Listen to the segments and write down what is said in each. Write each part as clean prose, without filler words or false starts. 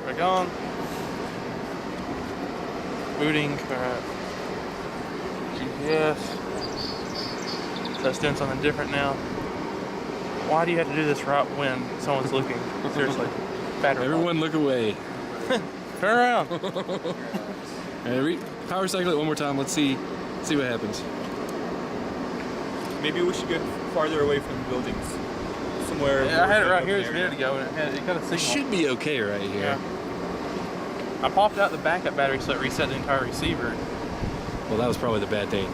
Back on. Booting. GPS. So it's doing something different now. Why do you have to do this right when someone's looking? Seriously. Battery. Everyone look away. Turn around. Power cycle it one more time. Let's see what happens. Maybe we should get farther away from the buildings. Somewhere. Yeah, I had it right here just a minute ago, and it got a signal. It should be okay right here. Yeah. I popped out the backup battery so it reset the entire receiver. Well, that was probably the bad thing.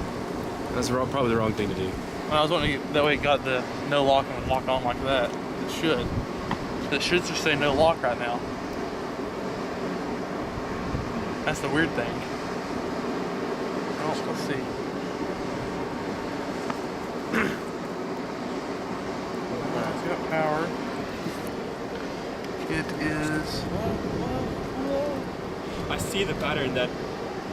That's probably the wrong thing to do. Well, I was wondering that way it got the no lock and would lock on like that. It should. It should just say no lock right now. That's the weird thing. Oh, let's see. It's got power. It is. I see the pattern that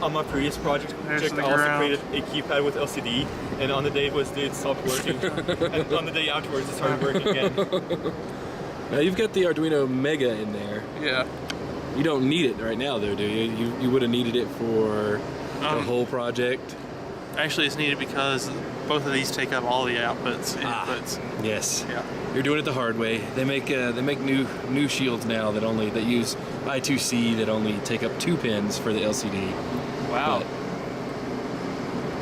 on my previous project I also created a keypad with LCD, and on the day it stopped working, and on the day afterwards it started working again. Now you've got the Arduino Mega in there. Yeah. You don't need it right now, though, do you? You would have needed it for the whole project. Actually, it's needed because both of these take up all the outputs. Inputs. Yes. Yeah. You're doing it the hard way. They make new shields now that use I2C that only take up 2 pins for the LCD. Wow.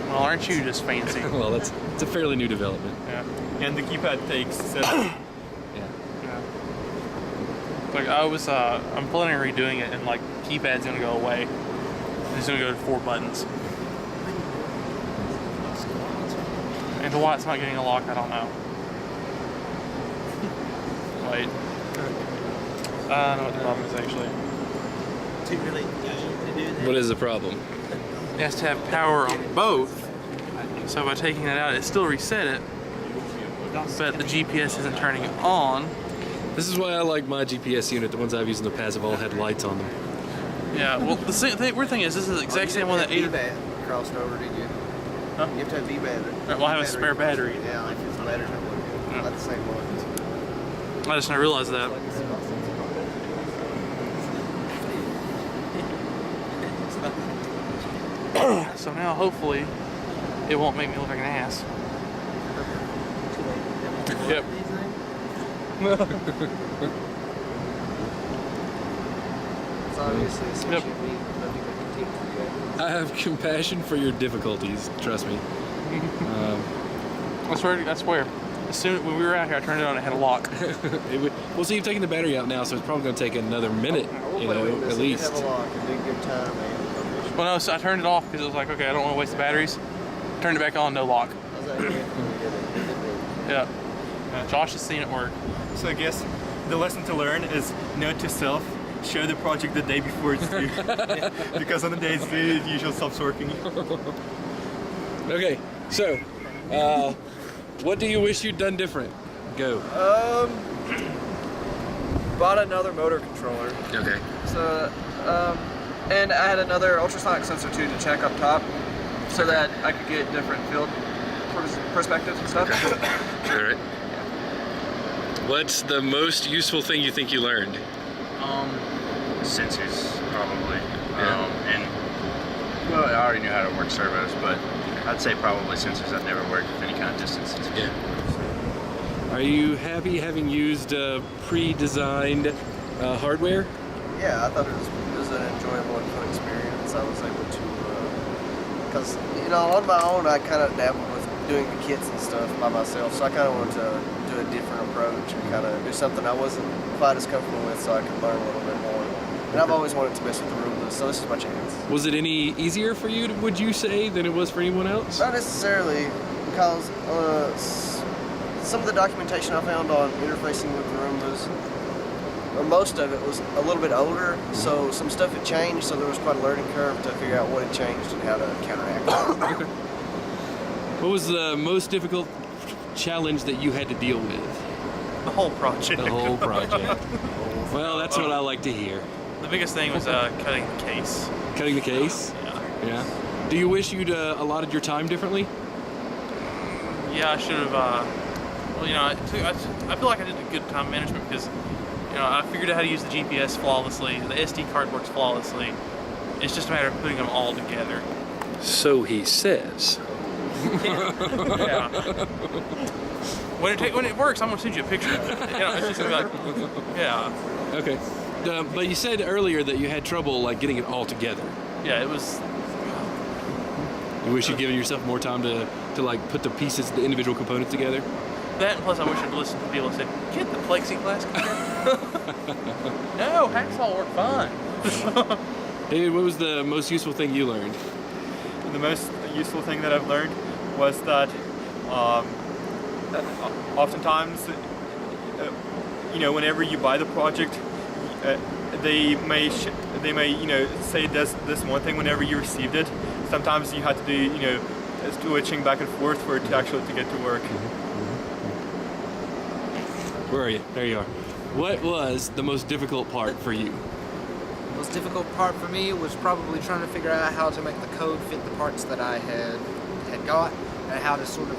Well, aren't you just fancy? Well, it's a fairly new development. Yeah. And the keypad takes 7. Yeah. Like I'm planning on redoing it, and like keypad's gonna go away. It's gonna go to 4 buttons. And why it's not getting a lock, I don't know. Wait. I know what the problem is actually. What is the problem? It has to have power on both. So by taking that out, it still reset it. But the GPS isn't turning on. This is why I like my GPS unit. The ones I've used in the past have all had lights on them. Yeah, well, the weird thing is, this is the exact same one that crossed over, did you? Huh? You have to have V-battery. Well, I have a spare battery. Yeah, like if the battery's not working. Yeah. Not the same ones. I just didn't realize that. So now, hopefully, it won't make me look like an ass. Yep. It's obviously a Yep. situation we continue to do. I have compassion for your difficulties. Trust me. I swear. As soon when we were out here, I turned it on. It had a lock. Well, see, you've taken the battery out now, so it's probably going to take another minute, at least. Have a lock and do good time, man. Well, no, so I turned it off because it was like, okay, I don't want to waste the batteries. Turned it back on, no lock. How's that going? Yeah. Josh has seen it work. So I guess the lesson to learn is note to self, show the project the day before it's due. Because on the day it's due, it usually stops working. Okay, so, what do you wish you'd done different? Go. Bought another motor controller. Okay. So, and I had another ultrasonic sensor too to check up top, so that I could get different field perspectives and stuff. All right. What's the most useful thing you think you learned? Sensors, probably. Yeah. And, well, I already knew how to work servos, but I'd say probably sensors I've never worked with any kind of distance sensors. Yeah. Are you happy having used pre-designed hardware? Yeah, I thought it was an enjoyable and fun experience. I was able to, because on my own I kind of dabbled with doing the kits and stuff by myself, so I kind of wanted to do a different approach and kind of do something I wasn't quite as comfortable with, so I could learn a little bit more. And I've always wanted to mess with the Roombas, so this is my chance. Was it any easier for you, would you say, than it was for anyone else? Not necessarily, because some of the documentation I found on interfacing with the Roombas, or most of it was a little bit older, so some stuff had changed, so there was quite a learning curve to figure out what had changed and how to counteract it. Okay. What was the most difficult challenge that you had to deal with? The whole project. The whole project. Well, that's what I like to hear. The biggest thing was cutting the case. Cutting the case? Yeah. Yeah. Do you wish you'd allotted your time differently? Yeah, I should have. Well, I feel like I did a good time management because You know, I figured out how to use the GPS flawlessly. The SD card works flawlessly. It's just a matter of putting them all together. So he says. Yeah. When it works, I'm gonna send you a picture of it. You know, it's just gonna be like, yeah, Okay. But you said earlier that you had trouble like getting it all together. yeah. It was. You wish you'd given yourself more time to like put the pieces, the individual components together. That, and plus I wish I'd listened to people that said, get the plexiglass together. No, hacksaw worked fine. David, what was the most useful thing you learned? The most useful thing that I've learned was that oftentimes, you know, whenever you buy the project, they may say this one thing whenever you received it. Sometimes you have to do switching back and forth for it to actually to get to work. Where are you? There you are. What was the most difficult part for you? The most difficult part for me was probably trying to figure out how to make the code fit the parts that I had got, and how to sort of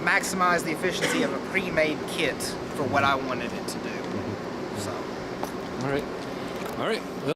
maximize the efficiency of a pre-made kit for what I wanted it to do. So. All right. Well,